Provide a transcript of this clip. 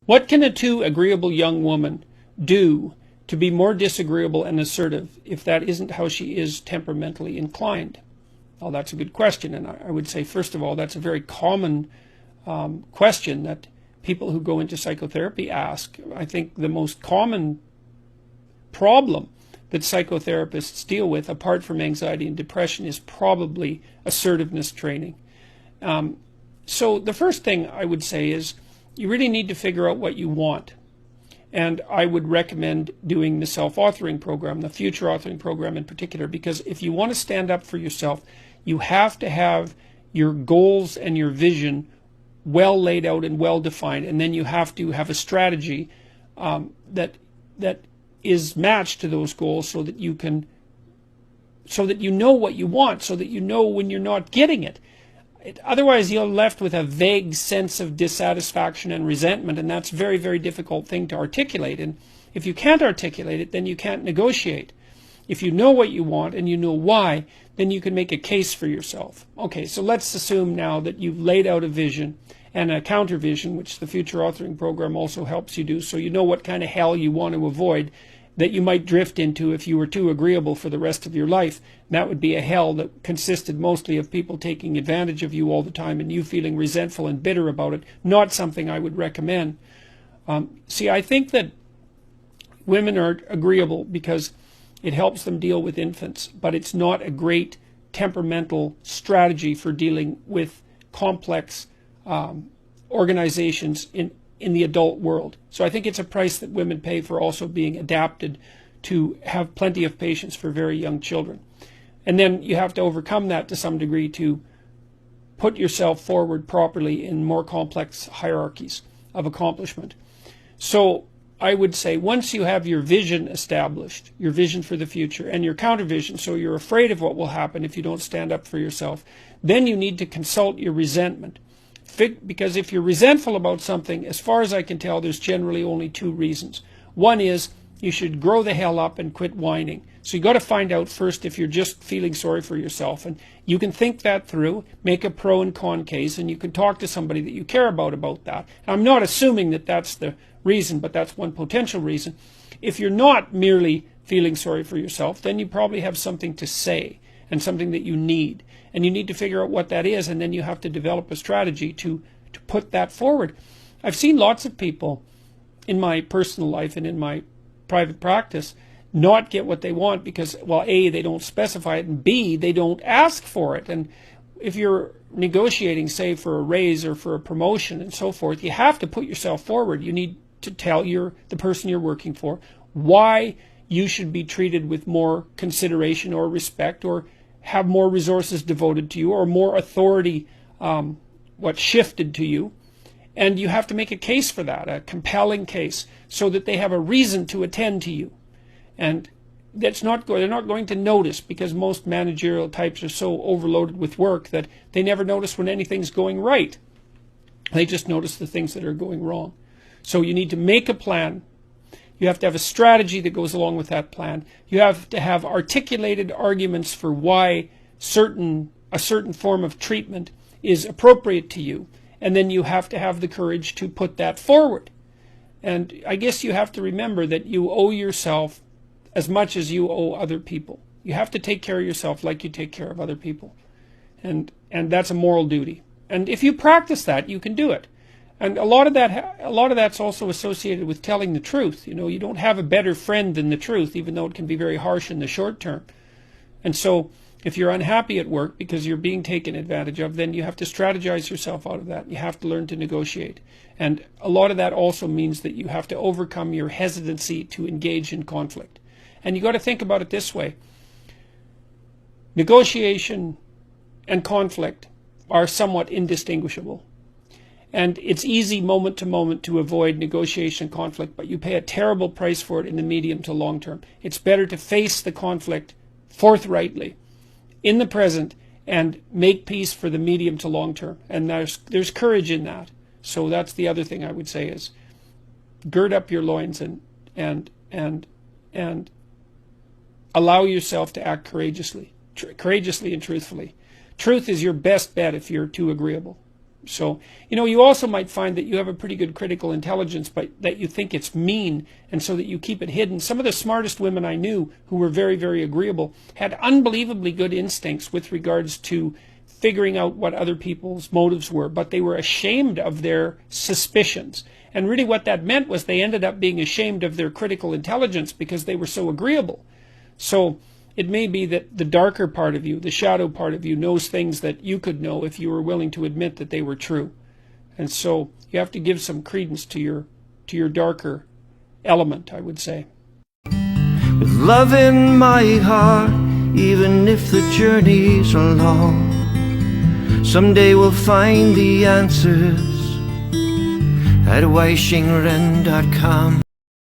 What can a too agreeable young woman do to be more disagreeable and assertive if that isn't how she is temperamentally inclined? Well, that's a good question, and I would say, first of all, that's a very common question that people who go into psychotherapy ask. I think the most common problem that psychotherapists deal with, apart from anxiety and depression, is probably assertiveness training. So the first thing I would say is you really need to figure out what you want. And I would recommend doing the self-authoring program, the future authoring program in particular, because if you want to stand up for yourself, you have to have your goals and your vision well laid out and well defined, and then you have to have a strategy that is matched to those goals, so that you know what you want, so that you know when you're not getting it. Otherwise, you're left with a vague sense of dissatisfaction and resentment, and that's a very, very difficult thing to articulate. And if you can't articulate it, then you can't negotiate. If you know what you want and you know why, then you can make a case for yourself. Okay, so let's assume now that you've laid out a vision and a counter vision, which the future authoring program also helps you do, so you know what kind of hell you want to avoid that you might drift into if you were too agreeable for the rest of your life. That would be a hell that consisted mostly of people taking advantage of you all the time and you feeling resentful and bitter about it. Not something I would recommend. See, I think that women are agreeable because it helps them deal with infants, but it's not a great temperamental strategy for dealing with complex organizations in the adult world. So I think it's a price that women pay for also being adapted to have plenty of patience for very young children. And then you have to overcome that to some degree to put yourself forward properly in more complex hierarchies of accomplishment. So I would say once you have your vision established, your vision for the future, and your counter vision, so you're afraid of what will happen if you don't stand up for yourself, then you need to consult your resentment. Because if you're resentful about something, as far as I can tell, there's generally only two reasons. One is you should grow the hell up and quit whining. So you got to find out first if you're just feeling sorry for yourself. And you can think that through, make a pro and con case, and you can talk to somebody that you care about that. I'm not assuming that that's the reason, but that's one potential reason. If you're not merely feeling sorry for yourself, then you probably have something to say and something that you need. And you need to figure out what that is, and then you have to develop a strategy to put that forward. I've seen lots of people in my personal life and in my private practice not get what they want because, well, A, they don't specify it, and B, they don't ask for it. And if you're negotiating, say, for a raise or for a promotion and so forth, you have to put yourself forward. You need to tell the person you're working for why you should be treated with more consideration or respect, or have more resources devoted to you, or more authority shifted to you. And you have to make a case for that, a compelling case, so that they have a reason to attend to you. And they're not going to notice, because most managerial types are so overloaded with work that they never notice when anything's going right. They just notice the things that are going wrong. So you need to make a plan. You have to have a strategy that goes along with that plan. You have to have articulated arguments for why a certain form of treatment is appropriate to you. And then you have to have the courage to put that forward. And I guess you have to remember that you owe yourself as much as you owe other people. You have to take care of yourself like you take care of other people. And that's a moral duty. And if you practice that, you can do it. And a lot of that's also associated with telling the truth. You know, you don't have a better friend than the truth, even though it can be very harsh in the short term. And so if you're unhappy at work because you're being taken advantage of, then you have to strategize yourself out of that. You have to learn to negotiate. And a lot of that also means that you have to overcome your hesitancy to engage in conflict. And you got to think about it this way. Negotiation and conflict are somewhat indistinguishable. And it's easy moment to moment to avoid negotiation and conflict, but you pay a terrible price for it in the medium to long term. It's better to face the conflict forthrightly in the present and make peace for the medium to long term. And there's courage in that. So that's the other thing I would say is gird up your loins and allow yourself to act courageously and truthfully. Truth is your best bet if you're too agreeable. So, you also might find that you have a pretty good critical intelligence, but that you think it's mean, and so that you keep it hidden. Some of the smartest women I knew who were very, very agreeable had unbelievably good instincts with regards to figuring out what other people's motives were, but they were ashamed of their suspicions. And really what that meant was they ended up being ashamed of their critical intelligence because they were so agreeable. So it may be that the darker part of you, the shadow part of you, knows things that you could know if you were willing to admit that they were true. And so you have to give some credence to your darker element, I would say. With love in my heart, even if the journey's long, someday we'll find the answers at WeiXingRen.com.